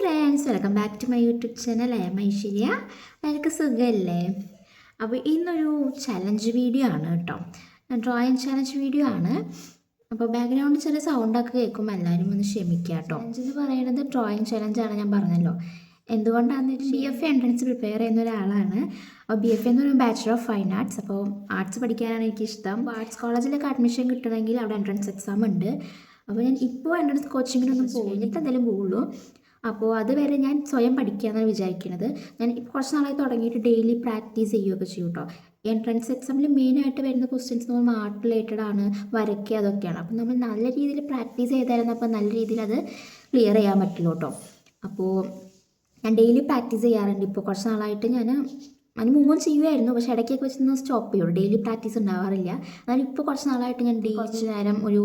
Friends, welcome back to my YouTube channel. Aishwarya. എനിക്ക് സുഖമല്ലേ? അപ്പോൾ ഇന്നൊരു ചലഞ്ച് വീഡിയോ ആണ് കേട്ടോ, ഡ്രോയിങ് ചലഞ്ച് വീഡിയോ ആണ്. അപ്പോൾ ബാക്ക്ഗ്രൗണ്ടിൽ ചില സൗണ്ടൊക്കെ കേൾക്കുമ്പോൾ എല്ലാവരും ഒന്ന് ക്ഷമിക്കുക കേട്ടോ. ചലഞ്ച് എന്ന് പറയുന്നത് ഡ്രോയിങ് ചലഞ്ചാണ്, ഞാൻ പറഞ്ഞല്ലോ. എന്തുകൊണ്ടാണെന്ന് BF എൻട്രൻസ് പ്രിപ്പയർ ചെയ്യുന്ന ഒരാളാണ്. അപ്പോൾ BF എന്ന് പറയുമ്പോൾ ബാച്ചലർ ഓഫ് ഫൈൻ ആർട്സ്. അപ്പോൾ ആർട്സ് പഠിക്കാനാണ് എനിക്കിഷ്ടം. ആർട്സ് കോളേജിലൊക്കെ അഡ്മിഷൻ കിട്ടണമെങ്കിൽ അവിടെ എൻട്രൻസ് എക്സാം ഉണ്ട്. അപ്പോൾ ഞാൻ ഇപ്പോൾ എൻട്രൻസ് കോച്ചിങ്ങിനൊന്നും പോയിട്ട് എന്തായാലും പോകുള്ളൂ. അപ്പോൾ അതുവരെ ഞാൻ സ്വയം പഠിക്കുകയെന്നാണ് വിചാരിക്കുന്നത്. ഞാൻ കുറച്ച് നാളായി തുടങ്ങിയിട്ട് ഡെയിലി പ്രാക്ടീസ് ചെയ്യുകയൊക്കെ ചെയ്യും കേട്ടോ. എൻട്രൻസ് എക്സാമിൽ മെയിനായിട്ട് വരുന്ന ക്വസ്റ്റ്യൻസ് നമ്മൾ ആർട്ട് റിലേറ്റഡ് ആണ്, വരയ്ക്കുക, അതൊക്കെയാണ്. അപ്പം നമ്മൾ നല്ല രീതിയിൽ പ്രാക്ടീസ് ചെയ്തായിരുന്നു അപ്പോൾ നല്ല രീതിയിൽ അത് ക്ലിയർ ചെയ്യാൻ പറ്റുള്ളൂ കേട്ടോ. അപ്പോൾ ഞാൻ ഡെയിലി പ്രാക്ടീസ് ചെയ്യാറുണ്ട്. ഇപ്പോൾ കുറച്ച് നാളായിട്ട് ഞാൻ അതിന് മുമ്പും ചെയ്യുമായിരുന്നു, പക്ഷേ ഇടയ്ക്കൊക്കെ വെച്ചൊന്ന് സ്റ്റോപ്പ് ചെയ്യുള്ളൂ. ഡെയിലി പ്രാക്ടീസ് ഉണ്ടാവാറില്ല. എന്നാലും ഇപ്പോൾ കുറച്ച് നാളായിട്ട് ഞാൻ കുറച്ച് നേരം ഒരു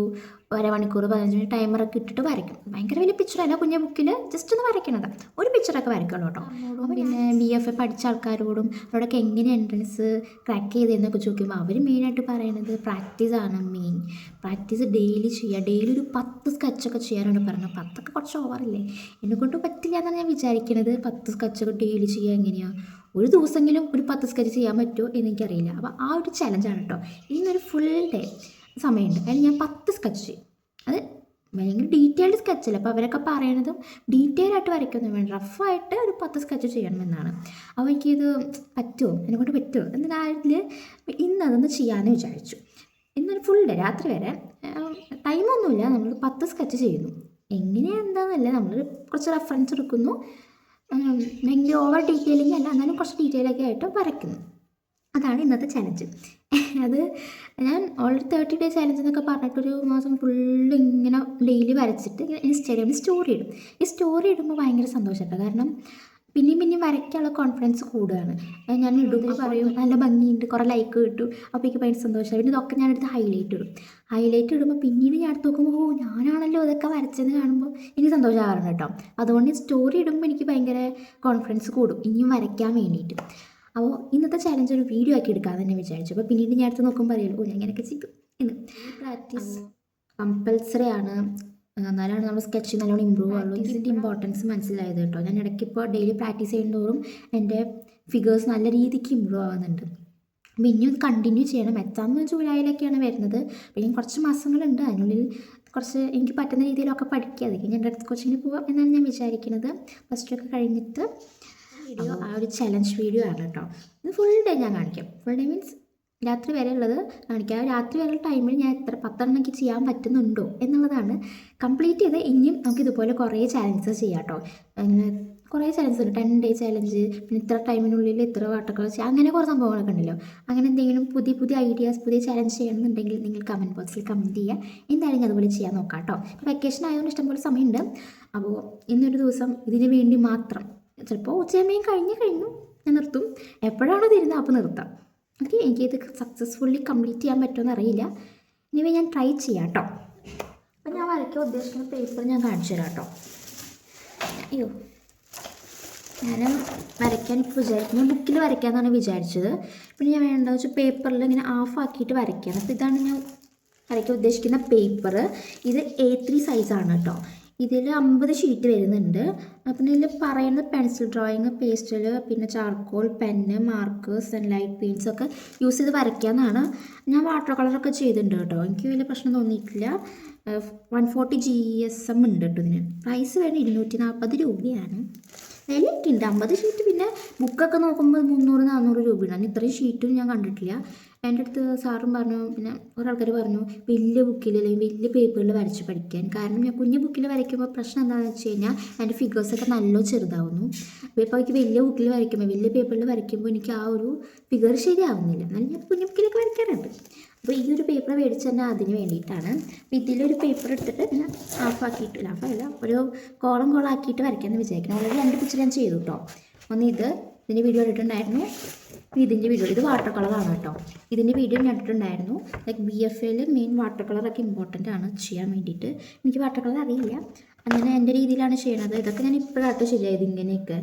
അരമണിക്കൂർ 15 മിനിറ്റ് ടൈമറൊക്കെ ഇട്ടിട്ട് വരയ്ക്കും. ഭയങ്കര വലിയ പിക്ചറല്ല, കുഞ്ഞ ബുക്കിൽ ജസ്റ്റ് ഒന്ന് വരയ്ക്കണത്, ഒരു പിക്ചറൊക്കെ വരയ്ക്കുള്ളൂ കേട്ടോ. പിന്നെ BF പഠിച്ച ആൾക്കാരോടും അവരോടൊക്കെ എങ്ങനെ എൻട്രൻസ് ക്രാക്ക് ചെയ്തതെന്നൊക്കെ ചോദിക്കുമ്പോൾ അവർ മെയിനായിട്ട് പറയുന്നത് പ്രാക്ടീസാണ് മെയിൻ. പ്രാക്ടീസ് ഡെയിലി ചെയ്യുക. ഡെയിലി ഒരു 10 സ്കെച്ചൊക്കെ ചെയ്യാനാണ് പറഞ്ഞത്. 10 കുറച്ച് ഓവറല്ലേ, എന്നെക്കൊണ്ട് പറ്റില്ല എന്നാണ് ഞാൻ വിചാരിക്കുന്നത്. 10 സ്കെച്ചൊക്കെ ഡെയിലി ചെയ്യുക എങ്ങനെയാണ്? ഒരു ദിവസമെങ്കിലും ഒരു 10 സ്കെച്ച് ചെയ്യാൻ പറ്റുമോ എന്നെനിക്കറിയില്ല. അപ്പോൾ ആ ഒരു ചലഞ്ചാണ് കേട്ടോ. ഇന്നൊരു ഫുൾ ഡേ സമയമുണ്ട്, അതിന് ഞാൻ 10 സ്കെച്ച് ചെയ്യും. അത് ഭയങ്കര ഡീറ്റെയിൽഡ് സ്കെച്ചല്ല. അപ്പോൾ അവരൊക്കെ പറയണതും ഡീറ്റെയിൽ ആയിട്ട് വരയ്ക്കൊന്നും വേണ്ട, റഫായിട്ട് ഒരു 10 സ്കെച്ച് ചെയ്യണമെന്നാണ്. അപ്പോൾ എനിക്കിത് പറ്റുമോ, എന്നെക്കൊണ്ട് പറ്റുമോ എന്നതിൽ ഇന്നതൊന്ന് ചെയ്യാമെന്ന് വിചാരിച്ചു. ഇന്നൊരു ഫുൾ ഡേ രാത്രി വരെ ടൈമൊന്നുമില്ല, നമ്മൾ 10 സ്കെച്ച് ചെയ്യുന്നു. എങ്ങനെയാണ് എന്താണെന്നല്ല, നമ്മൾ കുറച്ച് റെഫറൻസ് എടുക്കുന്നു. ഭയങ്കര ഓവർ ഡീറ്റെയിലിംഗ് അല്ല, എന്നാലും കുറച്ച് ഡീറ്റെയിലൊക്കെ ആയിട്ട് വരയ്ക്കുന്നു. അതാണ് ഇന്നത്തെ ചലഞ്ച്. അത് ഞാൻ ഓൾറെഡി 30 ഡേ ചലഞ്ച് എന്നൊക്കെ പറഞ്ഞിട്ടൊരു മാസം ഫുള്ള് ഇങ്ങനെ ഡെയിലി വരച്ചിട്ട് ഇൻസ്റ്റാഗ്രാമിൽ സ്റ്റോറി ഇടും. ഈ സ്റ്റോറി ഇടുമ്പോൾ ഭയങ്കര സന്തോഷമാണ്, കാരണം പിന്നെയും വരയ്ക്കാനുള്ള കോൺഫിഡൻസ് കൂടുകയാണ്. ഞാൻ ഇടുമ്പോൾ പറയും നല്ല ഭംഗിയുണ്ട്, കുറേ ലൈക്ക് കിട്ടും, അപ്പോൾ എനിക്ക് ഭയങ്കര സന്തോഷമാണ്. പിന്നെ ഇതൊക്കെ ഞാനെടുത്ത് ഹൈലൈറ്റ് ഇടും. ഹൈലൈറ്റ് ഇടുമ്പോൾ പിന്നീട് ഞാൻ എടുത്ത് നോക്കുമ്പോൾ ഞാനാണല്ലോ ഇതൊക്കെ വരച്ചെന്ന് കാണുമ്പോൾ എനിക്ക് സന്തോഷമാകാറുണ്ട് കേട്ടോ. അതുകൊണ്ട് സ്റ്റോറി ഇടുമ്പോൾ എനിക്ക് ഭയങ്കര കോൺഫിഡൻസ് കൂടും ഇനിയും വരയ്ക്കാൻ വേണ്ടിയിട്ട്. അപ്പോൾ ഇന്നത്തെ ചലഞ്ച് ഒരു വീഡിയോ ആക്കി എടുക്കാമെന്ന് തന്നെ വിചാരിച്ചു. അപ്പോൾ പിന്നീട് ഞാൻ അടുത്ത് നോക്കുമ്പോൾ അറിയാലോ ഞാൻ ഇങ്ങനെയൊക്കെ ചെയ്തു എന്ന്. പ്രാക്ടീസ് കമ്പൽസറി ആണ്, എന്നാലാണ് നമ്മൾ സ്കെച്ച് നല്ലോണം ഇമ്പ്രൂവ് ആവുള്ളൂ. ഇതിൻ്റെ ഇമ്പോർട്ടൻസ് മനസ്സിലായത് കേട്ടോ. ഞാൻ ഇടയ്ക്ക് ഇപ്പോൾ ഡെയിലി പ്രാക്ടീസ് ചെയ്യുന്നതോറും എൻ്റെ ഫിഗേഴ്സ് നല്ല രീതിക്ക് ഇമ്പ്രൂവ് ആവുന്നുണ്ട്. അപ്പോൾ ഇനിയും കണ്ടിന്യൂ ചെയ്യണം. എക്സാം ജൂലൈയിലൊക്കെയാണ് വരുന്നത്. അപ്പോൾ ഇനി കുറച്ച് മാസങ്ങളുണ്ട്, അതിനുള്ളിൽ കുറച്ച് എനിക്ക് പറ്റുന്ന രീതിയിലൊക്കെ പഠിക്കുക. അതൊക്കെ ഞാൻ ഡെപ്ത് കോച്ചിങ്ങിന് പോകാം എന്നാണ് ഞാൻ വിചാരിക്കുന്നത്. പ്ലസ് 2 ഒക്കെ കഴിഞ്ഞിട്ട് വീഡിയോ ആ ഒരു ചലഞ്ച് വീഡിയോ ആണ് കേട്ടോ. ഇത് ഫുൾ ഡേ ഞാൻ കാണിക്കാം. ഫുൾ ഡേ മീൻസ് രാത്രി വരെ ഉള്ളത് കാണിക്കാം. രാത്രി വരെയുള്ള ടൈമിൽ ഞാൻ എത്ര 10 എനിക്ക് ചെയ്യാൻ പറ്റുന്നുണ്ടോ എന്നുള്ളതാണ്. കംപ്ലീറ്റ് ചെയ്ത് ഇനിയും നമുക്ക് ഇതുപോലെ കുറേ ചലഞ്ചസ് ചെയ്യാം കേട്ടോ. അങ്ങനെ കുറേ ചലഞ്ചസ് ഉണ്ട്, 10 ഡേ ചലഞ്ച്, പിന്നെ ഇത്ര ടൈമിനുള്ളിൽ ഇത്ര വാട്ടൊക്കെ ചെയ്യാം, അങ്ങനെ കുറേ സംഭവങ്ങളൊക്കെ ഉണ്ടല്ലോ. അങ്ങനെ എന്തെങ്കിലും പുതിയ ഐഡിയാസ്, പുതിയ ചലഞ്ച് ചെയ്യണമെന്നുണ്ടെങ്കിൽ നിങ്ങൾ കമൻറ്റ് ബോക്സിൽ കമൻറ്റ് ചെയ്യുക. എന്തായാലും അതുപോലെ ചെയ്യാൻ നോക്കാം കേട്ടോ. ഇപ്പോൾ വെക്കേഷൻ ആയതുകൊണ്ട് ഇഷ്ടംപോലെ സമയമുണ്ട്. അപ്പോൾ ഇന്നൊരു ദിവസം ഇതിന് വേണ്ടി മാത്രം, ചിലപ്പോൾ ഉച്ചയമ്മയും കഴിഞ്ഞു ഞാൻ നിർത്തും. എപ്പോഴാണോ തരുന്നത് അപ്പോൾ നിർത്താം. ഓക്കെ, എനിക്കിത് സക്സസ്ഫുള്ളി കംപ്ലീറ്റ് ചെയ്യാൻ പറ്റുമെന്ന് അറിയില്ല. ഇനി ഞാൻ ട്രൈ ചെയ്യാം കേട്ടോ. അപ്പം ഞാൻ വരയ്ക്കാൻ ഉദ്ദേശിക്കുന്ന പേപ്പർ ഞാൻ കാണിച്ചു തരാം കേട്ടോ. ഞാൻ വരയ്ക്കാൻ ഇപ്പോൾ വിചാരിക്കുന്നത് ബുക്കിൽ വരയ്ക്കാമെന്നാണ് വിചാരിച്ചത്. പിന്നെ ഞാൻ വേണ്ടതെന്ന് വെച്ചാൽ പേപ്പറിൽ ഇങ്ങനെ ഹാഫ് ആക്കിയിട്ട് വരയ്ക്കാം. അപ്പോൾ ഇതാണ് ഞാൻ വരയ്ക്കാൻ ഉദ്ദേശിക്കുന്ന പേപ്പർ. ഇത് A3 സൈസാണ് കേട്ടോ. ഇതിൽ 50 ഷീറ്റ് വരുന്നുണ്ട്. അപ്പം ഇതിൽ പറയുന്നത് പെൻസിൽ ഡ്രോയിങ്, പേസ്റ്റൽ, പിന്നെ charcoal, pen, markers and light paints ഒക്കെ യൂസ് ചെയ്ത് വരയ്ക്കാമെന്നാണ്. ഞാൻ വാട്ടർ കളറൊക്കെ ചെയ്തിട്ടുണ്ട് കേട്ടോ. എനിക്ക് വലിയ പ്രശ്നം തോന്നിയിട്ടില്ല. 140 GSM ഉണ്ട് കേട്ടോ. ഇതിന് പ്രൈസ് വരുന്നത് 240 രൂപയാണ്. വിലയൊക്കെ ഉണ്ട്. 50 ഷീറ്റ്. പിന്നെ ബുക്കൊക്കെ നോക്കുമ്പോൾ 300-400 രൂപയാണ്. ഇത്രയും ഷീറ്റും ഞാൻ കണ്ടിട്ടില്ല. എൻ്റെ അടുത്ത് സാറും പറഞ്ഞു, പിന്നെ ഒരാൾക്കാർ പറഞ്ഞു വലിയ ബുക്കിൽ അല്ലെങ്കിൽ വലിയ പേപ്പറിൽ വരച്ച് പഠിക്കാൻ. കാരണം ഞാൻ കുഞ്ഞു ബുക്കിൽ വരയ്ക്കുമ്പോൾ പ്രശ്നം എന്താണെന്ന് വെച്ച് കഴിഞ്ഞാൽ എൻ്റെ ഫിഗേഴ്സൊക്കെ നല്ല ചെറുതാവുന്നു. അപ്പോൾ എനിക്ക് വലിയ ബുക്കിൽ വരയ്ക്കുമ്പോൾ, വലിയ പേപ്പറിൽ വരയ്ക്കുമ്പോൾ എനിക്ക് ആ ഒരു ഫിഗർ ശരിയാവുന്നില്ല. എന്നാലും ഞാൻ കുഞ്ഞു ബുക്കിലൊക്കെ വരയ്ക്കാറുണ്ട്. അപ്പോൾ ഈ ഒരു പേപ്പർ മേടിച്ച് തന്നെ അതിന് വേണ്ടിയിട്ടാണ്. അപ്പോൾ ഇതിലൊരു പേപ്പർ എടുത്തിട്ട് ഞാൻ ഹാഫാക്കിയിട്ട്, ഹാഫല്ല, ഒരു കോളാക്കിയിട്ട് വരയ്ക്കാമെന്ന് വിചാരിക്കണം. ഓൾറെഡി 2 പിക്ചർ ഞാൻ ചെയ്തു കേട്ടോ. ഒന്ന് ഇതിൻ്റെ വീഡിയോ ഇട്ടിട്ടുണ്ടായിരുന്നു. ഇതിൻ്റെ വീഡിയോ, ഇത് വാട്ടർ കളറാണ് കേട്ടോ. ഇതിൻ്റെ വീഡിയോ ഞാൻ ഇട്ടിട്ടുണ്ടായിരുന്നു. ലൈക്ക് BFയിൽ മെയിൻ വാട്ടർ കളറൊക്കെ ഇമ്പോർട്ടൻ്റ് ആണ് ചെയ്യാൻ വേണ്ടിയിട്ട്. എനിക്ക് വാട്ടർ കളർ അറിയില്ല, അങ്ങനെ എൻ്റെ രീതിയിലാണ് ചെയ്യണത്. ഇതൊക്കെ ഞാൻ ഇപ്പോഴാട്ടോ ശരിയായത്. ഇങ്ങനെയൊക്കെ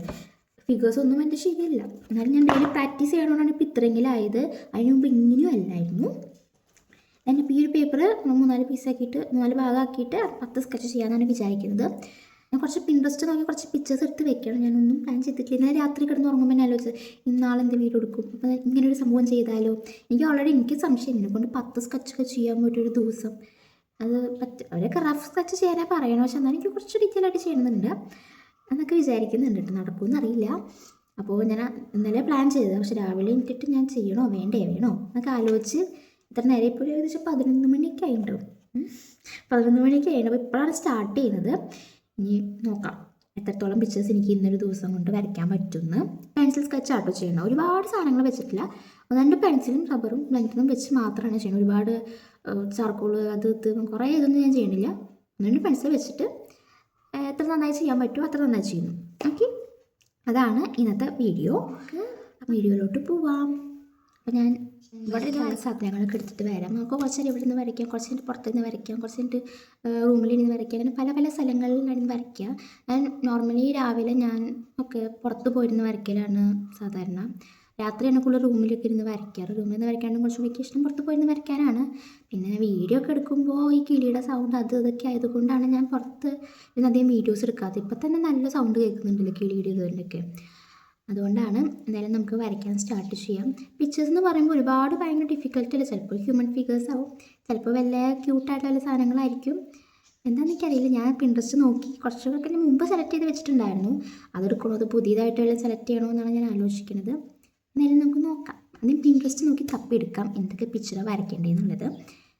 ഫിഗേഴ്സ് ഒന്നും എൻ്റെ ശരിയല്ല, എന്നാലും ഞാൻ ഡെയിലി പ്രാക്ടീസ് ചെയ്യണോണ്ടാണ് ഇപ്പോൾ ഇത്രയെങ്കിലും ആയത്. അതിന് മുമ്പ് ഇങ്ങനെയും അല്ലായിരുന്നു. ഞാനിപ്പോൾ ഈ ഒരു പേപ്പർ 3-4 പീസാക്കിയിട്ട് 4 ഭാഗമാക്കിയിട്ട് 10 സ്കെച്ച് ചെയ്യാമെന്നാണ് വിചാരിക്കുന്നത്. ഞാൻ കുറച്ച് പിൻട്രസ്റ്റ് നോക്കി കുറച്ച് പിക്ചേഴ്സ് എടുത്ത് വെക്കണം. ഞാനൊന്നും പ്ലാൻ ചെയ്തിട്ടില്ല. ഇന്നലെ രാത്രി കിടന്ന് ഉറങ്ങുമ്പോൾ ഞാൻ ആലോചിച്ചത് ഇന്നാളെ എന്ത് വീഡിയോ എടുക്കും, അപ്പോൾ ഇങ്ങനൊരു സംഭവം ചെയ്താലോ. എനിക്ക് സംശയം എന്നെ കൊണ്ട് 10 സ്കെച്ചൊക്കെ ചെയ്യാൻ പറ്റിയൊരു ദിവസം അത് അവരൊക്കെ റഫ് സ്കെച്ച് ചെയ്യാനാണ് പറയണം. പക്ഷെ എന്നാൽ എനിക്ക് കുറച്ച് ഡീറ്റെയിൽ ആയിട്ട് ചെയ്യണമെന്നുണ്ട് എന്നൊക്കെ വിചാരിക്കുന്നുണ്ട് കേട്ടോ. നടക്കുമെന്ന് അറിയില്ല. അപ്പോൾ ഞാൻ ഇന്നലെ പ്ലാൻ ചെയ്തത്, പക്ഷെ രാവിലെ എണീറ്റിട്ട് ഞാൻ ചെയ്യണോ വേണ്ടേ വേണോ എന്നൊക്കെ ആലോചിച്ച് ഇത്ര നേരെ ഇപ്പോൾ ഏകദേശം 11 മണിയൊക്കെ ആയിട്ടുണ്ടാവും. 11 മണിയൊക്കെ ആയിട്ട്. അപ്പോൾ ഇപ്പോഴാണ് സ്റ്റാർട്ട് ചെയ്യുന്നത്. ഇനി നോക്കാം എത്രത്തോളം പിക്ചേഴ്സ് എനിക്ക് ഇന്നൊരു ദിവസം കൊണ്ട് വരയ്ക്കാൻ പറ്റുമെന്ന്. പെൻസിൽ സ്കെച്ച് ആട്ടോ ചെയ്യണം. ഒരുപാട് സാധനങ്ങൾ വെച്ചിട്ടില്ല. 2 പെൻസിലും റബ്ബറും ബ്ലാങ്കും വെച്ച് മാത്രമാണ് ചെയ്യുന്നത്. ഒരുപാട് ചാർക്കോള് അത് ഇത് കുറേ ഇതൊന്നും ഞാൻ ചെയ്യണില്ല. 2 പെൻസിൽ വെച്ചിട്ട് എത്ര നന്നായി ചെയ്യാൻ പറ്റുമോ അത്ര നന്നായി ചെയ്യുന്നു. ഓക്കെ, അതാണ് ഇന്നത്തെ വീഡിയോയിലോട്ട് പോവാം. അപ്പോൾ ഞാൻ ഇവിടെ സാധനങ്ങളൊക്കെ എടുത്തിട്ട് വരാം. നമുക്ക് കുറച്ച് നേരം ഇവിടെ നിന്ന് വരയ്ക്കാം, കുറച്ച് നേരം പുറത്തുനിന്ന് വരയ്ക്കാം, കുറച്ച് നേരം റൂമിലിരുന്ന് വരയ്ക്കാം, അങ്ങനെ പല പല സ്ഥലങ്ങളിലിരുന്ന് വരയ്ക്കാം. ഞാൻ നോർമലി രാവിലെ ഞാൻ ഒക്കെ പുറത്ത് പോയിരുന്ന് വരയ്ക്കലാണ് സാധാരണ. രാത്രിയാണ് കൂടുതൽ റൂമിലൊക്കെ ഇരുന്ന് വരയ്ക്കാറ്. റൂമിൽ നിന്ന് വരയ്ക്കാണ്ട് കുറച്ചുകൂടി ഇഷ്ടം പുറത്ത് പോയിരുന്ന് വരയ്ക്കാനാണ്. പിന്നെ വീഡിയോ ഒക്കെ എടുക്കുമ്പോൾ ഈ കിളിയുടെ സൗണ്ട് ഇതൊക്കെ ആയതുകൊണ്ടാണ് ഞാൻ പുറത്ത് ഇതിനധികം വീഡിയോസ് എടുക്കാത്തത്. ഇപ്പം തന്നെ നല്ല സൗണ്ട് കേൾക്കുന്നുണ്ടല്ലോ കിളിയുടെ ഇതിൻ്റെയൊക്കെ. അതുകൊണ്ടാണ്. എന്തായാലും നമുക്ക് വരയ്ക്കാൻ സ്റ്റാർട്ട് ചെയ്യാം. പിക്ചേഴ്സ് എന്ന് പറയുമ്പോൾ ഒരുപാട് ഭയങ്കര ഡിഫിക്കൽട്ട് അല്ല. ചിലപ്പോൾ ഹ്യൂമൻ ഫിഗേഴ്സ് ആവും, ചിലപ്പോൾ വല്ല ക്യൂട്ടായിട്ടുള്ള വല്ല സാധനങ്ങളായിരിക്കും. എന്താണെന്ന് എനിക്കറിയില്ല. ഞാൻ പിൻട്രസ്റ്റ് നോക്കി കുറച്ചൊക്കെ മുമ്പ് സെലക്ട് ചെയ്ത് വെച്ചിട്ടുണ്ടായിരുന്നു. അതെടുക്കണോ അത് പുതിയതായിട്ട് വല്ല സെലക്ട് ചെയ്യണോ എന്നാണ് ഞാൻ ആലോചിക്കുന്നത്. എന്തായാലും നമുക്ക് നോക്കാം. ആദ്യം പിൻട്രസ്റ്റ് നോക്കി തപ്പിയെടുക്കാം എന്തൊക്കെ പിക്ചറാണ് വരയ്ക്കേണ്ടതെന്നുള്ളത്.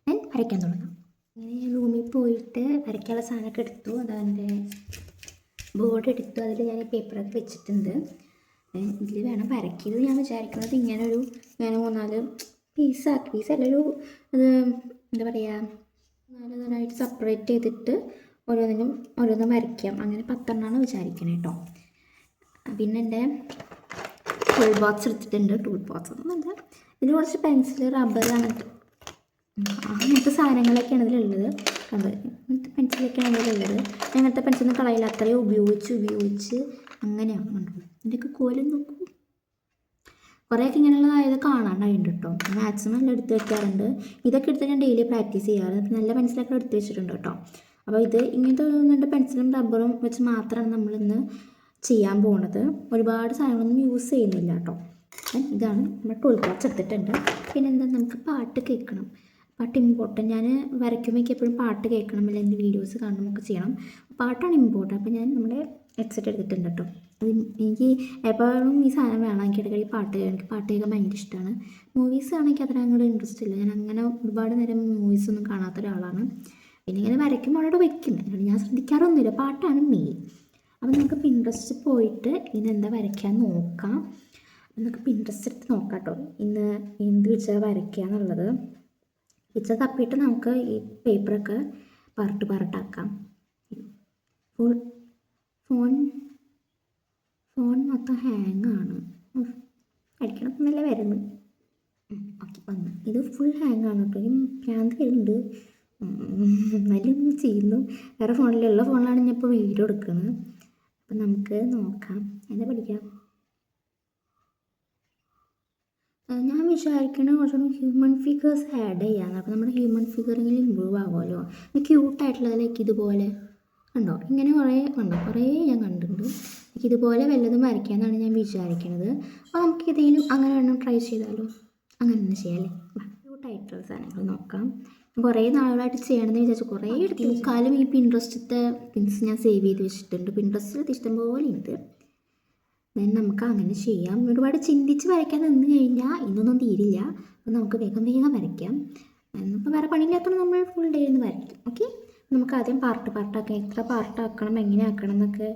ഞാൻ വരയ്ക്കാൻ തുടങ്ങാം. അങ്ങനെ ഞാൻ റൂമിൽ പോയിട്ട് വരയ്ക്കാനുള്ള സാധനമൊക്കെ എടുത്തു. അതെൻ്റെ ബോർഡ് എടുത്തു. അതിൽ ഞാൻ പേപ്പറൊക്കെ വെച്ചിട്ടുണ്ട്. ഇതിൽ വേണം വരയ്ക്കുന്നത്. ഞാൻ വിചാരിക്കുന്നത് ഇങ്ങനെ 3-4 പീസല്ലൊരു അത് എന്താ പറയുക 4 സെപ്പറേറ്റ് ചെയ്തിട്ട് ഓരോന്നും വരയ്ക്കാം. അങ്ങനെ 10 വിചാരിക്കണേ കേട്ടോ. പിന്നെ എൻ്റെ ടൂൾ ബോക്സ് എടുത്തിട്ടുണ്ട്. ടൂൾ ബോക്സ് ഒന്നുമല്ല, ഇതിൽ കുറച്ച് പെൻസിൽ, റബ്ബർ അങ്ങനത്തെ സാധനങ്ങളൊക്കെയാണ് ഇതിലുള്ളത്. ഇങ്ങനത്തെ പെൻസിലൊക്കെയാണ് ഇതിലുള്ളത്. അങ്ങനത്തെ പെൻസിലൊന്നും കളയില്ല, അത്രയും ഉപയോഗിച്ച് അങ്ങനെയാണ് കണ്ടത്. ഇതിൻ്റെയൊക്കെ കോലം നോക്കൂ. കുറേയൊക്കെ ഇങ്ങനെയുള്ളതായത് കാണാണ്ടായിട്ടുണ്ട് കേട്ടോ. മാക്സിമം എല്ലാം എടുത്ത് വെക്കാറുണ്ട്. ഇതൊക്കെ എടുത്ത് ഞാൻ ഡെയിലി പ്രാക്ടീസ് ചെയ്യാറ്. നല്ല പെൻസിലൊക്കെ എടുത്ത് വെച്ചിട്ടുണ്ട് കേട്ടോ. അപ്പോൾ ഇങ്ങനത്തെ 2 പെൻസിലും റബ്ബറും വെച്ച് മാത്രമാണ് നമ്മളിന്ന് ചെയ്യാൻ പോകുന്നത്. ഒരുപാട് സാധനങ്ങളൊന്നും യൂസ് ചെയ്യുന്നില്ല കേട്ടോ. ഇതാണ് നമ്മുടെ ടൂൾ ബോക്സ് എടുത്തിട്ടുണ്ട്. പിന്നെന്താ, നമുക്ക് പാട്ട് കേൾക്കണം. പാട്ട് ഇമ്പോർട്ടൻറ്റ്. ഞാൻ വരയ്ക്കുമ്പോൾ എപ്പോഴും പാട്ട് കേൾക്കണം, അല്ലെങ്കിൽ എൻ്റെ വീഡിയോസ് കാണുമ്പോൾ ചെയ്യണം. പാട്ടാണ് ഇമ്പോർട്ടൻറ്റ്. അപ്പോൾ ഞാൻ നമ്മുടെ ഹെഡ്സെറ്റ് എടുത്തിട്ടുണ്ട് കേട്ടോ. എനിക്ക് എപ്പോഴും ഈ സാധനം വേണം. എനിക്ക് ഇടയ്ക്കിടയ്ക്ക് എനിക്ക് പാട്ട് കേൾക്കാൻ ഭയങ്കര ഇഷ്ടമാണ്. മൂവീസ് ആണെങ്കിൽ അത്ര അങ്ങോട്ട് ഇൻട്രസ്റ്റ് ഇല്ല. ഞാൻ അങ്ങനെ ഒരുപാട് നേരം മൂവീസൊന്നും കാണാത്ത ഒരാളാണ്. പിന്നെ ഇങ്ങനെ വരയ്ക്കുമ്പോൾ അവിടെ വയ്ക്കും. ഞാൻ ശ്രദ്ധിക്കാറൊന്നുമില്ല. പാട്ടാണ് മെയിൻ. അപ്പോൾ നമുക്ക് പിൻട്രസ്റ്റ് പോയിട്ട് ഇന്നെന്താ വരയ്ക്കാൻ നോക്കാം. നമുക്ക് പിൻട്രസ്റ്റ് എടുത്ത് നോക്കാം കേട്ടോ. ഇന്ന് എന്ത് പിക്ചർ വരയ്ക്കുക എന്നുള്ളത്. പിക്ചർ തപ്പിയിട്ട് നമുക്ക് ഈ പേപ്പറൊക്കെ പാർട്ടാക്കാം. ഫോൺ മൊത്തം ഹാങ്ങാണ്. അടിക്കണമെന്നല്ലേ വരുന്നത്. ഓക്കെ, വന്നു. ഇത് ഫുൾ ഹാങ്ങാണ് കേട്ടോ. ഈ ഭ്രാന്ത് വരുന്നുണ്ട്. എന്നാലും ചെയ്യുന്നു. വേറെ ഫോണിലുള്ള ഫോണിലാണ് ഞാൻ ഇപ്പോൾ വീഡിയോ എടുക്കുന്നത്. അപ്പം നമുക്ക് നോക്കാം എന്താ പഠിക്കാം. ഞാൻ വിചാരിക്കണ കുറച്ചുകൂടി ഹ്യൂമൻ ഫിഗേഴ്സ് ആഡ് ചെയ്യാൻ. അപ്പോൾ നമ്മുടെ ഹ്യൂമൻ ഫിഗറിങ്ങിൽ ഇമ്പ്രൂവ് ആകുമല്ലോ. ക്യൂട്ടായിട്ടുള്ളതിലേക്ക് ഇതുപോലെ കണ്ടോ, ഇങ്ങനെ കുറേ ഞാൻ കണ്ടിട്ടുണ്ട്. എനിക്ക് ഇതുപോലെ വല്ലതും വരയ്ക്കാമെന്നാണ് ഞാൻ വിചാരിക്കുന്നത്. അപ്പോൾ നമുക്ക് ഏതെങ്കിലും അങ്ങനെ വേണം ട്രൈ ചെയ്താലോ. അങ്ങനെ തന്നെ ചെയ്യാം അല്ലേ. ക്യൂട്ടായിട്ടുള്ള സാധനങ്ങൾ നോക്കാം. കുറേ നാളുകളായിട്ട് ചെയ്യണമെന്ന് വിചാരിച്ചു. കുറേ കാലം ഈ പിൻട്രസ്റ്റത്തെ പിൻസ് ഞാൻ സേവ് ചെയ്ത് വെച്ചിട്ടുണ്ട്. പിൻട്രസ്റ്റിൽ ഇഷ്ടംപോലെ ഉണ്ട്. നമുക്ക് അങ്ങനെ ചെയ്യാം. ഒരുപാട് ചിന്തിച്ച് വരയ്ക്കാൻ നിന്ന് കഴിഞ്ഞാൽ ഇന്നൊന്നും തീരില്ല. അപ്പോൾ നമുക്ക് വേഗം വരയ്ക്കാം. ഇപ്പോൾ വേറെ പണിയില്ലാത്തതുകൊണ്ട് നമ്മൾ ഫുൾ ഡേ ഇരുന്ന് വരയ്ക്കും. ഓക്കെ, നമുക്ക് ആദ്യം പാർട്ടാക്കാം. എത്ര പാർട്ടാക്കണം, എങ്ങനെ ആക്കണം എന്നൊക്കെ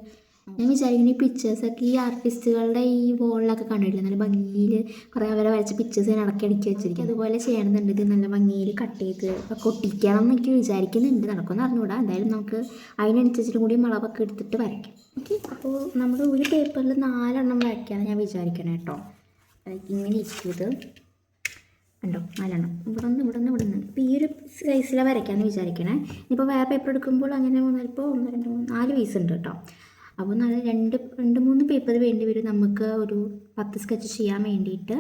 ഞാൻ വിചാരിക്കുന്നത്. ഈ പിക്ചേഴ്സൊക്കെ ഈ ആർട്ടിസ്റ്റുകളുടെ ഈ വോളിലൊക്കെ കണ്ടിട്ടില്ല, നല്ല ഭംഗിയിൽ കുറേ അവരെ വരച്ച പിക്ചേഴ്സ് ഞാൻ ഇടയ്ക്ക് വെച്ചിരിക്കും. അതുപോലെ ചെയ്യണമെന്നുണ്ട്. ഇത് നല്ല ഭംഗിയിൽ കട്ട് ചെയ്ത് കൊട്ടിക്കണം എന്നൊക്കെ വിചാരിക്കുന്നുണ്ട്. നടക്കുമെന്ന് അറിഞ്ഞുകൂടാ. എന്തായാലും നമുക്ക് അതിനനുസരിച്ചിട്ടും കൂടി അളവൊക്കെ എടുത്തിട്ട് വരയ്ക്കാം. ഓക്കെ, അപ്പോൾ നമ്മൾ ഒരു പേപ്പറിൽ 4 വരയ്ക്കാമെന്ന് ഞാൻ വിചാരിക്കണം കേട്ടോ. ഇങ്ങനെ ഇരിക്കുന്നത് ഉണ്ടോ, 4 ഇവിടെ നിന്ന് ഇപ്പോൾ ഈ ഒരു സൈസിലാണ് വരയ്ക്കാമെന്ന് വിചാരിക്കണേ. ഇപ്പോൾ വേറെ പേപ്പർ എടുക്കുമ്പോൾ അങ്ങനെ ഇപ്പോൾ 1 2 3 4 പീസ് ഉണ്ട് കേട്ടോ. അപ്പോൾ 2-3 പേപ്പർ വേണ്ടി വരും നമുക്ക് ഒരു 10 സ്കെച്ച് ചെയ്യാൻ വേണ്ടിയിട്ട്.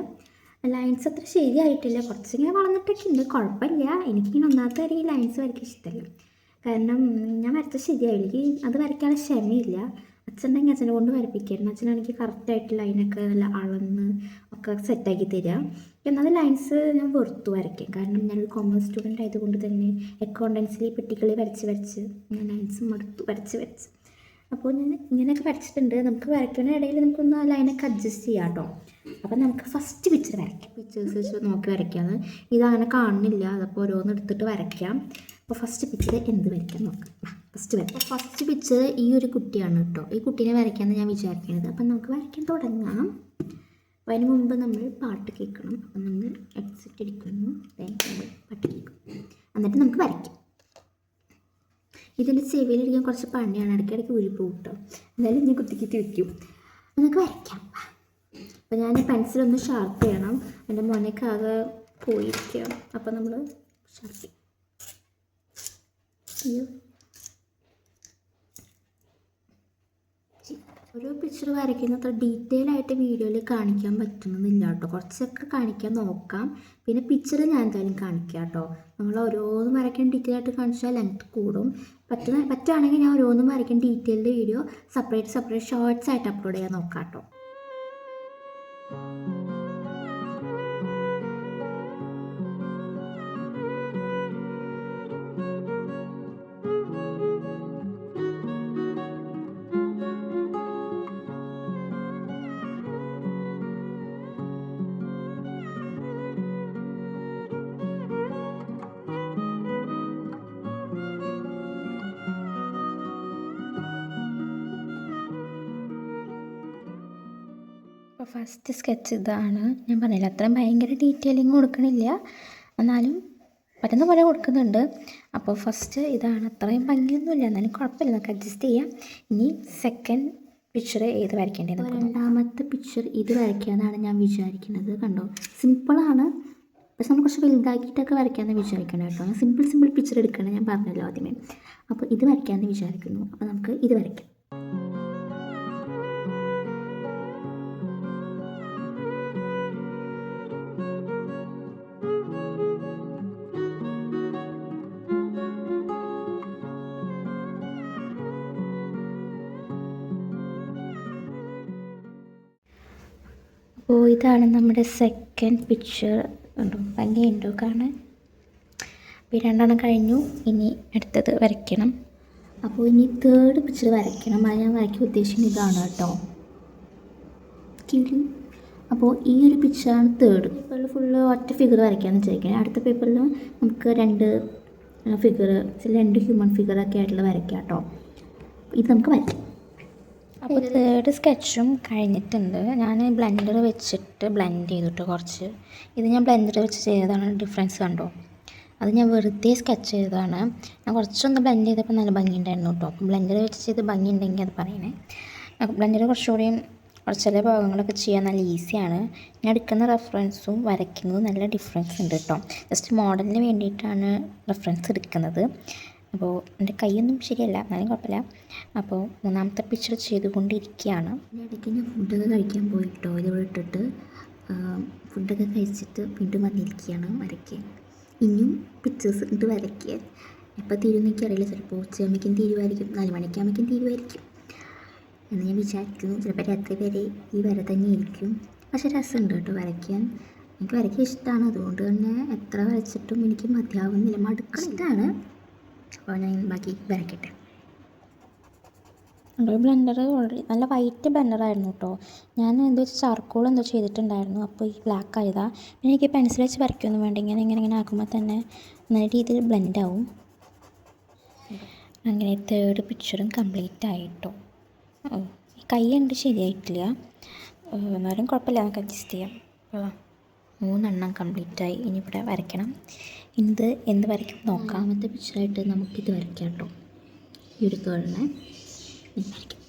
ലൈൻസ് അത്ര ശരിയായിട്ടില്ല, കുറച്ചിങ്ങനെ വളർന്നിട്ടൊക്കെ ഉണ്ട്. കുഴപ്പമില്ല. എനിക്കിങ്ങനെ ഒന്നാമത്തെ കാര്യം ഈ ലൈൻസ് വരയ്ക്കാൻ ഇഷ്ടമല്ല. കാരണം ഞാൻ വരച്ച ശരിയായില്ലെങ്കിൽ അത് വരയ്ക്കാനുള്ള ക്ഷമയില്ല. അച്ഛനുണ്ടെങ്കിൽ അച്ഛനെ കൊണ്ട് വരപ്പിക്കായിരുന്നു. അച്ഛനാണെങ്കിൽ കറക്റ്റായിട്ട് ലൈനൊക്കെ നല്ല അളന്ന് ഒക്കെ സെറ്റാക്കി തരിക. എന്നാൽ ലൈൻസ് ഞാൻ വെറുത്തു വരയ്ക്കും. കാരണം ഞാനൊരു കോമേഴ്സ് സ്റ്റുഡൻ്റ് ആയതുകൊണ്ട് തന്നെ അക്കൗണ്ടൻസിൽ പെട്ടിക്കളി വരച്ച് ഞാൻ ലൈൻസ് മടുത്തു വരച്ച്. അപ്പോൾ ഞാൻ ഇങ്ങനെയൊക്കെ വരച്ചിട്ടുണ്ട്. നമുക്ക് വരയ്ക്കുന്ന ഇടയിൽ നമുക്കൊന്ന് ആ ലൈനൊക്കെ അഡ്ജസ്റ്റ് ചെയ്യാം കേട്ടോ. അപ്പം നമുക്ക് ഫസ്റ്റ് പിക്ചർ വരയ്ക്കാം. പിക്ചേഴ്സ് വെച്ച് നോക്കി വരയ്ക്കാമെന്ന്. ഇതങ്ങനെ കാണുന്നില്ല, അതപ്പോൾ ഓരോന്ന് എടുത്തിട്ട് വരയ്ക്കാം. അപ്പോൾ ഫസ്റ്റ് പിക്ചർ എന്ത് വരയ്ക്കാൻ നോക്കാം. ഫസ്റ്റ് പിക്ചർ ഈ ഒരു കുട്ടിയാണ് കേട്ടോ. ഈ കുട്ടീനെ വരയ്ക്കാമെന്ന് ഞാൻ വിചാരിക്കുന്നത്. അപ്പം നമുക്ക് വരയ്ക്കാൻ തുടങ്ങാം. അപ്പോൾ അതിന് മുമ്പ് നമ്മൾ പാട്ട് കേൾക്കണം. അപ്പം നമ്മൾ ഹെഡ്സെറ്റ് അടിക്കുന്നു, പാട്ട് കേൾക്കും, എന്നിട്ട് നമുക്ക് വരയ്ക്കാം. ഇതിൻ്റെ ചെവിയിലിരിക്കാൻ കുറച്ച് പണിയാണ്, ഇടയ്ക്കിടയ്ക്ക് ഊരിപ്പോകും കേട്ടോ. എന്നാലും ഞാൻ കുത്തിക്കിട്ട് വയ്ക്കും. നമുക്ക് വരയ്ക്കാം. അപ്പോൾ ഞാൻ പെൻസിലൊന്ന് ഷാർപ്പ് ചെയ്യണം. എൻ്റെ മോനൊക്കെ ആകെ പോയിരിക്കുക. അപ്പോൾ നമ്മൾ ഷാർപ്പ് ചെയ്യും. അയ്യോ, ഓരോ പിക്ചർ വരയ്ക്കുന്ന അത്ര ഡീറ്റെയിൽ ആയിട്ട് വീഡിയോയിൽ കാണിക്കാൻ പറ്റുന്നതില്ല കേട്ടോ. കുറച്ചൊക്കെ കാണിക്കാൻ നോക്കാം. പിന്നെ പിക്ചർ ഞാൻ എന്തായാലും കാണിക്കാം കേട്ടോ. നമ്മൾ ഓരോന്നും വരയ്ക്കാൻ ഡീറ്റെയിൽ ആയിട്ട് കാണിച്ചാൽ ലെങ്ത് കൂടും. പറ്റുകയാണെങ്കിൽ ഞാൻ ഓരോന്നും വരയ്ക്കാൻ ഡീറ്റെയിൽഡ് വീഡിയോ സെപ്പറേറ്റ് ഷോർട്സ് ആയിട്ട് അപ്ലോഡ് ചെയ്യാൻ നോക്കാം കേട്ടോ. അപ്പോൾ ഫസ്റ്റ് സ്കെച്ച് ഇതാണ്. ഞാൻ പറഞ്ഞില്ല അത്രയും ഭയങ്കര ഡീറ്റെയിലിങ് കൊടുക്കണില്ല, എന്നാലും പറ്റുന്ന പോലെ കൊടുക്കുന്നുണ്ട്. അപ്പോൾ ഫസ്റ്റ് ഇതാണ്. അത്രയും ഭംഗിയൊന്നുമില്ല, എന്നാലും കുഴപ്പമില്ല, നമുക്ക് അഡ്ജസ്റ്റ് ചെയ്യാം. ഇനി സെക്കൻഡ് പിക്ചർ ഏത് വരയ്ക്കേണ്ടത്? രണ്ടാമത്തെ പിക്ചർ ഇത് വരയ്ക്കാമെന്നാണ് ഞാൻ വിചാരിക്കുന്നത്. കണ്ടോ, സിമ്പിളാണ്, പക്ഷെ നമ്മൾ കുറച്ച് വലുതാക്കിയിട്ടൊക്കെ വരയ്ക്കാമെന്ന് വിചാരിക്കണം കേട്ടോ. ഞാൻ സിമ്പിൾ പിക്ചർ എടുക്കണം, ഞാൻ പറഞ്ഞല്ലോ ആദ്യമേ. അപ്പോൾ ഇത് വരയ്ക്കാമെന്ന് വിചാരിക്കുന്നു. അപ്പോൾ നമുക്ക് ഇത് വരയ്ക്കാം. അപ്പോൾ ഇതാണ് നമ്മുടെ സെക്കൻഡ് പിക്ചർ. ഉണ്ടോ, ഭംഗിയുണ്ടോ കാണാൻ? അപ്പോൾ ഈ രണ്ടെണ്ണം കഴിഞ്ഞു. ഇനി അടുത്തത് വരയ്ക്കണം. അപ്പോൾ ഇനി തേർഡ് പിക്ചർ വരയ്ക്കണം. അത് ഞാൻ വരയ്ക്കാൻ ഉദ്ദേശിക്കുന്നത് ഇതാണ് കേട്ടോ, കിളി. അപ്പോൾ ഈ ഒരു പിക്ചറാണ് തേർഡ്. പേപ്പറിൽ ഫുള്ള് ഒറ്റ ഫിഗർ വരയ്ക്കാമെന്ന് വിചാരിക്കുന്നത്. അടുത്ത പേപ്പറിൽ നമുക്ക് രണ്ട് ഹ്യൂമൻ ഫിഗറൊക്കെ ആയിട്ടുള്ള വരയ്ക്കാം കേട്ടോ. ഇത് നമുക്ക് വരയ്ക്കാം. അപ്പോൾ തേർഡ് സ്കെച്ചും കഴിഞ്ഞിട്ടുണ്ട്. ഞാൻ ബ്ലെൻഡർ വെച്ചിട്ട് ബ്ലെൻഡ് ചെയ്തിട്ട് കുറച്ച്. ഇത് ഞാൻ ബ്ലെൻഡർ വെച്ച് ചെയ്തതാണ്. ഡിഫറൻസ് കണ്ടോ? അത് ഞാൻ വെറുതെ സ്കെച്ച് ചെയ്തതാണ്. ഞാൻ കുറച്ചൊന്ന് ബ്ലെൻഡ് ചെയ്തപ്പോൾ നല്ല ഭംഗി ഉണ്ടായിരുന്നു കേട്ടോ. അപ്പോൾ ബ്ലെൻഡർ വെച്ച് ചെയ്ത് ഭംഗി ഉണ്ടെങ്കിൽ അത് പറയണേ. ബ്ലെൻഡർ കുറച്ചുകൂടിയും ചില ഭാഗങ്ങളൊക്കെ ചെയ്യാൻ നല്ല ഈസിയാണ്. ഞാൻ എടുക്കുന്ന റെഫറൻസും വരയ്ക്കുന്നതും നല്ല ഡിഫറൻസ് ഉണ്ട് കേട്ടോ. ജസ്റ്റ് മോഡലിന് വേണ്ടിയിട്ടാണ് റെഫറൻസ് എടുക്കുന്നത്. അപ്പോൾ എൻ്റെ കൈയൊന്നും ശരിയല്ല, എന്നാലും കുഴപ്പമില്ല. അപ്പോൾ മൂന്നാമത്തെ പിക്ചർ ചെയ്തുകൊണ്ടിരിക്കുകയാണ്. ഇടയ്ക്ക് ഞാൻ ഫുഡൊക്കെ കഴിക്കാൻ പോയിട്ടോ. ഇതിവിടെ ഇട്ടിട്ട് ഫുഡൊക്കെ കഴിച്ചിട്ട് വീണ്ടും വന്നിരിക്കുകയാണ് വരയ്ക്കാൻ. ഇനിയും പിക്ചേഴ്സ് ഇട്ട് വരയ്ക്കുക. എപ്പോൾ തീരുമെന്ന് എനിക്കറിയില്ല. ചിലപ്പോൾ ഉച്ചയാകുമ്പോഴേക്കും തീരുമായിരിക്കും, 4 മണിക്കാകുമ്പോഴേക്കും തീരുമായിരിക്കും എന്ന് ഞാൻ വിചാരിക്കുന്നു. ചിലപ്പോൾ രാത്രി വരെ ഈ വര തന്നെ ആയിരിക്കും. പക്ഷേ രസമുണ്ട് കേട്ടോ വരയ്ക്കാൻ. എനിക്ക് വരയ്ക്കാൻ ഇഷ്ടമാണ്. അതുകൊണ്ട് തന്നെ എത്ര വരച്ചിട്ടും എനിക്ക് മതിയാവുന്നില്ല, മടുക്കണിട്ടാണ്. അപ്പോൾ ഞാൻ ബാക്കി വരയ്ക്കട്ടെ. ബ്ലെൻഡർ ഓൾറെഡി നല്ല വൈറ്റ് ബ്ലെൻഡറായിരുന്നു കേട്ടോ. ഞാൻ എന്താ വെച്ചാൽ ചാർക്കോൾ എന്തോ ചെയ്തിട്ടുണ്ടായിരുന്നു. അപ്പോൾ ഈ ബ്ലാക്ക് ആയതാ. പിന്നെ എനിക്ക് പെൻസിൽ വെച്ച് വരയ്ക്കൊന്നും വേണ്ട, ഇങ്ങനെ ആക്കുമ്പോൾ തന്നെ നല്ല രീതിയിൽ ബ്ലെൻഡാവും. അങ്ങനെ തേർഡ് പിക്ചറും കംപ്ലീറ്റ് ആയിട്ടോ. ഈ കൈ ഉണ്ട് ശരിയായിട്ടില്ല, എന്നാലും കുഴപ്പമില്ല, നമുക്ക് അഡ്ജസ്റ്റ് ചെയ്യാം. 3 കംപ്ലീറ്റായി. ഇനി ഇവിടെ വരയ്ക്കണം. ഇത് എന്ത് വരയ്ക്കും നോക്കാം. ആമത്തെ പിക്ചറായിട്ട് നമുക്കിത് വരയ്ക്കാം കേട്ടോ. ഈ ഒരു തേർഡിനെ വരയ്ക്കാം.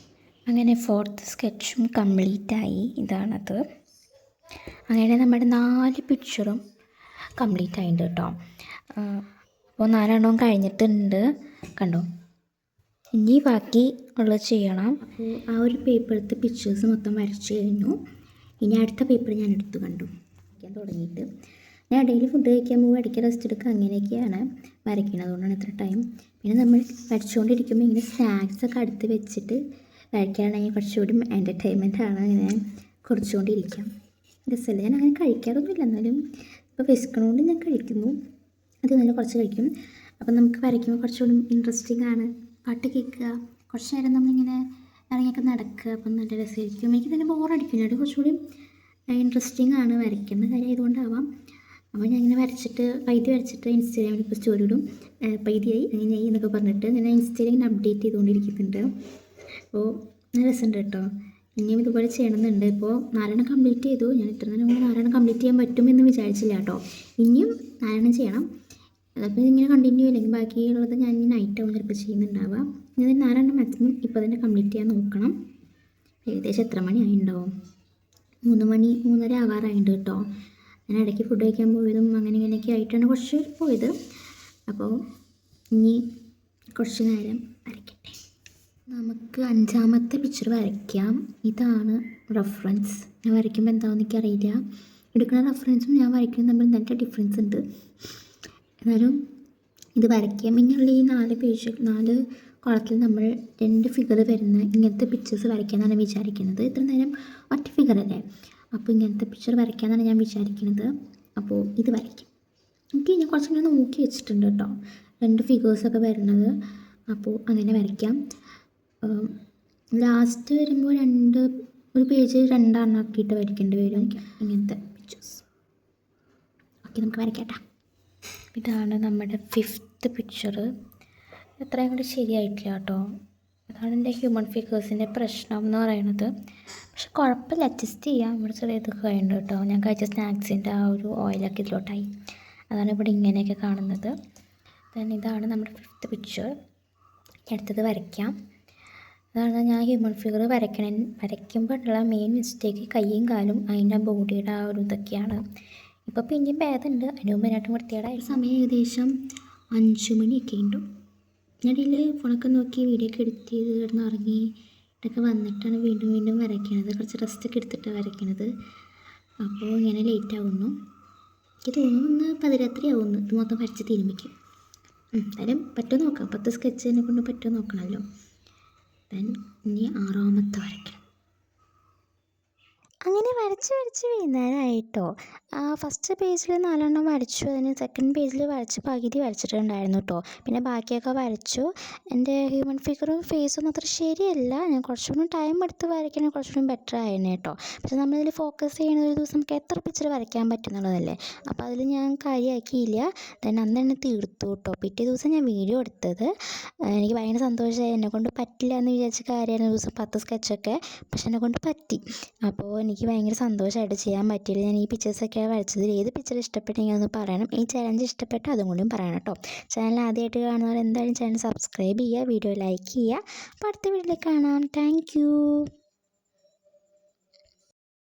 അങ്ങനെ 4th സ്കെച്ചും കംപ്ലീറ്റായി. ഇതാണത്. അങ്ങനെ നമ്മുടെ 4 പിക്ചറും കംപ്ലീറ്റ് ആയിട്ടുണ്ട് കേട്ടോ. അപ്പോൾ 4 കഴിഞ്ഞിട്ടുണ്ട് കണ്ടോ. ഇനി ബാക്കി ഉള്ളത് ചെയ്യണം. അപ്പോൾ ആ ഒരു പേപ്പറത്തെ പിക്ചേഴ്സ് മൊത്തം വരച്ച് കഴിഞ്ഞു. ഇനി അടുത്ത പേപ്പർ ഞാൻ എടുത്തു കണ്ടു തുടങ്ങിയിട്ട് ഞാൻ ഇടയിൽ ഫുഡ് കഴിക്കാൻ പോകും, ഇടയ്ക്ക് റെസ്റ്റ് എടുക്കുക, അങ്ങനെയൊക്കെയാണ് വരയ്ക്കുന്നത്. അതുകൊണ്ടാണ് ഇത്ര ടൈം. പിന്നെ നമ്മൾ വരച്ചുകൊണ്ടിരിക്കുമ്പോൾ ഇങ്ങനെ സ്നാക്സൊക്കെ അടുത്ത് വെച്ചിട്ട് വരയ്ക്കുകയാണെങ്കിൽ കുറച്ചുകൂടി എൻ്റർടൈൻമെൻറ്റാണ്. ഇങ്ങനെ കുറച്ചുകൊണ്ടിരിക്കാം, രസമല്ല. ഞാൻ അങ്ങനെ കഴിക്കാറൊന്നുമില്ല, എന്നാലും ഇപ്പോൾ വിശക്കണോണ്ട് ഞാൻ കഴിക്കുന്നു. അത് നല്ല കുറച്ച് കഴിക്കും. അപ്പം നമുക്ക് വരയ്ക്കുമ്പോൾ കുറച്ചുകൂടി ഇൻട്രസ്റ്റിംഗ് ആണ്. പാട്ട് കേൾക്കുക, കുറച്ച് നേരം നമ്മളിങ്ങനെ ഇറങ്ങിയൊക്കെ നടക്കുക, അപ്പം നല്ല രസമായിരിക്കും. എനിക്ക് തന്നെ ബോറടിക്കും. അത് കുറച്ചുകൂടി ഇൻട്രസ്റ്റിംഗ് ആണ് വരയ്ക്കുന്ന കാര്യം ആയതുകൊണ്ടാവാം. അപ്പോൾ ഞാൻ ഇങ്ങനെ വരച്ചിട്ട് വരച്ചിട്ട് ഇൻസ്റ്റാഗ്രാമിൽ ഇപ്പോൾ സ്റ്റോറി ഇടും, പൈതിയായി അങ്ങനെയായി എന്നൊക്കെ പറഞ്ഞിട്ട് ഞാൻ ഇൻസ്റ്റാഗ്രാമിൽ അപ്ഡേറ്റ് ചെയ്തുകൊണ്ടിരിക്കുന്നുണ്ട്. അപ്പോൾ നല്ല രസമുണ്ട് കേട്ടോ. ഇനിയും ഇതുപോലെ ചെയ്യണമെന്നുണ്ട്. ഇപ്പോൾ 4 കംപ്ലീറ്റ് ചെയ്തു. ഞാൻ ഇത്ര നേരം കൊണ്ട് 4 കംപ്ലീറ്റ് ചെയ്യാൻ പറ്റുമെന്ന് വിചാരിച്ചില്ല കേട്ടോ. ഇനിയും 4 ചെയ്യണം. അപ്പോൾ ഇങ്ങനെ കണ്ടിന്യൂ അല്ലെങ്കിൽ ബാക്കിയുള്ളത് ഞാൻ നൈറ്റാവും ചിലപ്പോൾ ചെയ്യുന്നുണ്ടാവുക. ഞാൻ 4 മാക്സിമം ഇപ്പോൾ തന്നെ കംപ്ലീറ്റ് ചെയ്യാൻ നോക്കണം. ഏകദേശം എത്ര മണി ആയിട്ടുണ്ടാവും? 3 മണി 3:30 ആവാറായിട്ടുണ്ട് കേട്ടോ. ഞാൻ ഇടയ്ക്ക് ഫുഡ് കഴിക്കാൻ പോയതും അങ്ങനെ ഇങ്ങനെയൊക്കെ ആയിട്ടാണ് കുറച്ച് പോയത്. അപ്പോൾ ഇനി കുറച്ച് നേരം വരയ്ക്കട്ടെ. നമുക്ക് 5ാമത്തെ പിക്ചർ വരയ്ക്കാം. ഇതാണ് റെഫറൻസ്. ഞാൻ വരയ്ക്കുമ്പോൾ എന്താണെന്ന് എനിക്കറിയില്ല. എടുക്കുന്ന റെഫറൻസും ഞാൻ വരയ്ക്കുന്നത് തമ്മിൽ നല്ല ഡിഫറൻസ് ഉണ്ട്. എന്നാലും ഇത് വരയ്ക്കാം. ഇനിയുള്ള ഈ 4 പേജ് 4 കോളത്തിൽ നമ്മൾ 2 ഫിഗർ വരുന്ന ഇങ്ങനത്തെ പിക്ചേഴ്സ് വരയ്ക്കാമെന്നാണ് വിചാരിക്കുന്നത്. ഇത്ര നേരം ഒറ്റ ഫിഗറല്ലേ, അപ്പോൾ ഇങ്ങനത്തെ പിക്ചർ വരയ്ക്കാമെന്നാണ് ഞാൻ വിചാരിക്കുന്നത്. അപ്പോൾ ഇത് വരയ്ക്കാം. എനിക്ക് ഞാൻ കുറച്ചും കൂടി നോക്കി വെച്ചിട്ടുണ്ട് കേട്ടോ, 2 ഫിഗേഴ്സൊക്കെ വരുന്നത്. അപ്പോൾ അങ്ങനെ വരയ്ക്കാം. ലാസ്റ്റ് വരുമ്പോൾ ഒരു പേജ് 2 ആക്കിയിട്ട് വരയ്ക്കേണ്ടി വരും ഇങ്ങനത്തെ പിക്ചേഴ്സ്. ഓക്കെ, നമുക്ക് വരയ്ക്കട്ടെ. ഇതാണ് നമ്മുടെ 5th പിക്ചർ. എത്രയും കൂടി ശരിയായിട്ടില്ല കേട്ടോ. അതാണ് എൻ്റെ ഹ്യൂമൻ ഫിഗേഴ്സിൻ്റെ പ്രശ്നം എന്ന് പറയുന്നത്. പക്ഷെ കുഴപ്പമില്ല, അഡ്ജസ്റ്റ് ചെയ്യാം. ഇവിടെ ചെറിയ ഇതൊക്കെ കഴിഞ്ഞു കേട്ടോ. ഞാൻ കഴിച്ച സ്നാക്സിൻ്റെ ആ ഒരു ഓയിലൊക്കെ ഇതിലോട്ടായി. അതാണ് ഇവിടെ ഇങ്ങനെയൊക്കെ കാണുന്നത്. ഇതാണ് നമ്മുടെ 5th പിക്ചർ. അടുത്തത് വരയ്ക്കാം. അതാണ് ഞാൻ ഹ്യൂമൻ ഫിഗർ വരയ്ക്കുമ്പോഴുള്ള മെയിൻ മിസ്റ്റേക്ക് കയ്യും കാലും അതിൻ്റെ ബോഡിയുടെ ആ ഒരു ഇതൊക്കെയാണ്. ഇപ്പോൾ പിന്നെയും ഭേദമുണ്ട്, അതിന് മുമ്പിനായിട്ടും വൃത്തികേടായി. സമയം ഏകദേശം 5 മണിയൊക്കെ ഉണ്ട്. ഞാൻ ഇതിൽ ഫോണൊക്കെ നോക്കി വീഡിയോ ഒക്കെ എഡിറ്റ് ചെയ്ത് കിടന്ന് ഇറങ്ങി ഇതൊക്കെ വന്നിട്ടാണ് വീണ്ടും വരയ്ക്കണത്. കുറച്ച് റെസ്റ്റൊക്കെ എടുത്തിട്ടാണ് വരയ്ക്കണത്. അപ്പോൾ ഇങ്ങനെ ലേറ്റ് ആവുന്നു. എനിക്ക് തോന്നുന്നു 11 ആവുന്നു ഇത് മൊത്തം വരച്ച് തീരുമിക്കും. എന്തായാലും പറ്റുമോ നോക്കാം. 10 സ്കെച്ച് എന്നെ കൊണ്ട് പറ്റുമോ നോക്കണമല്ലോ. ഇനി 6ാമത്തെ വരയ്ക്കണം. അങ്ങനെ വരച്ച് വീഴുന്നതായിട്ടോ. ഫസ്റ്റ് പേജിൽ 4 വരച്ചു. അതിന് സെക്കൻഡ് പേജിൽ പകുതി വരച്ചിട്ടുണ്ടായിരുന്നു കേട്ടോ. പിന്നെ ബാക്കിയൊക്കെ വരച്ചു. എൻ്റെ ഹ്യൂമൻ ഫിഗറും ഫേസൊന്നും അത്ര ശരിയല്ല. ഞാൻ കുറച്ചുകൂടി ടൈം എടുത്ത് വരയ്ക്കണമെങ്കിൽ കുറച്ചുകൂടി ബെറ്റർ ആയിരുന്നു കേട്ടോ. പക്ഷെ നമ്മളിതിൽ ഫോക്കസ് ചെയ്യുന്നത് ഒരു ദിവസം നമുക്ക് എത്ര പിക്ചർ വരയ്ക്കാൻ പറ്റുന്നുള്ളതല്ലേ. അപ്പോൾ അതിൽ ഞാൻ കാര്യമാക്കിയില്ല. അന്ന് തന്നെ തീർത്തു കേട്ടോ. പിറ്റേ ദിവസം ഞാൻ വീഡിയോ എടുത്തത്. എനിക്ക് ഭയങ്കര സന്തോഷമായി. എന്നെക്കൊണ്ട് പറ്റില്ല എന്ന് വിചാരിച്ച കാര്യമായിരുന്നു ഒരു ദിവസം 10 സ്കെച്ചൊക്കെ. പക്ഷെ എന്നെക്കൊണ്ട് പറ്റി. അപ്പോൾ എനിക്ക് ഭയങ്കര സന്തോഷമായിട്ട് ചെയ്യാൻ പറ്റിയില്ല. ഞാൻ ഈ പിക്ചേഴ്സൊക്കെ വരച്ചതിൽ ഏത് പിക്ചർ ഇഷ്ടപ്പെട്ടെങ്കിൽ ഒന്ന് പറയണം. ഈ ചാലഞ്ച് ഇഷ്ടപ്പെട്ട് അതും കൂടിയും പറയണം കേട്ടോ. ചാനൽ ആദ്യമായിട്ട് കാണുന്നവർ എന്തായാലും ചാനൽ സബ്സ്ക്രൈബ് ചെയ്യുക, വീഡിയോ ലൈക്ക് ചെയ്യുക. അപ്പോൾ അടുത്ത വീഡിയോയിൽ കാണാം. Thank you.